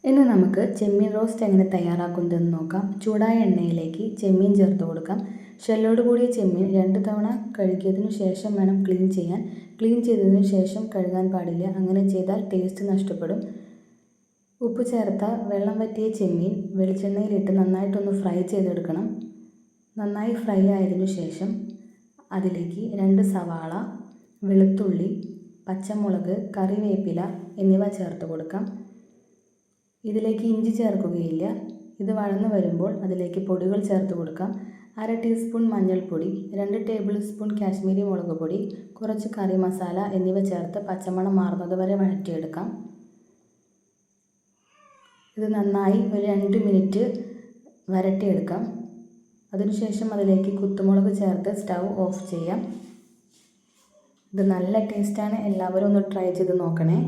ഇന്ന് നമുക്ക് ചെമ്മീൻ റോസ്റ്റ് എങ്ങനെ തയ്യാറാക്കുന്നതെന്ന് നോക്കാം. ചൂടായ എണ്ണയിലേക്ക് ചെമ്മീൻ ചേർത്ത് കൊടുക്കാം. ഷെല്ലോട് കൂടിയ ചെമ്മീൻ 2 തവണ കഴുകിയതിനു ശേഷം വേണം ക്ലീൻ ചെയ്യാൻ. ക്ലീൻ ചെയ്തതിനു ശേഷം കഴുകാൻ പാടില്ല, അങ്ങനെ ചെയ്താൽ ടേസ്റ്റ് നഷ്ടപ്പെടും. ഉപ്പ് ചേർത്ത വെള്ളം വറ്റിയ ചെമ്മീൻ വെളിച്ചെണ്ണയിലിട്ട് നന്നായിട്ടൊന്ന് ഫ്രൈ ചെയ്തെടുക്കണം. നന്നായി ഫ്രൈ ആയതിനു ശേഷം അതിലേക്ക് 2 സവാള, വെളുത്തുള്ളി, പച്ചമുളക്, കറിവേപ്പില എന്നിവ ചേർത്ത് കൊടുക്കാം. ഇതിലേക്ക് ഇഞ്ചി ചേർക്കുകയില്ല. ഇത് വഴന്നു വരുമ്പോൾ അതിലേക്ക് പൊടികൾ ചേർത്ത് കൊടുക്കാം. 1/2 ടീസ്പൂൺ മഞ്ഞൾപ്പൊടി, 2 ടേബിൾ സ്പൂൺ കാശ്മീരി മുളക് പൊടി, കുറച്ച് കറി മസാല എന്നിവ ചേർത്ത് പച്ചമണം മാറുന്നത് വരെ വഴറ്റിയെടുക്കാം. ഇത് നന്നായി ഒരു 2 മിനിറ്റ് വരട്ടിയെടുക്കാം. അതിനുശേഷം അതിലേക്ക് കുത്തുമുളക് ചേർത്ത് സ്റ്റൗ ഓഫ് ചെയ്യാം. ഇത് നല്ല ടേസ്റ്റാണ്, എല്ലാവരും ഒന്ന് ട്രൈ ചെയ്ത് നോക്കണേ.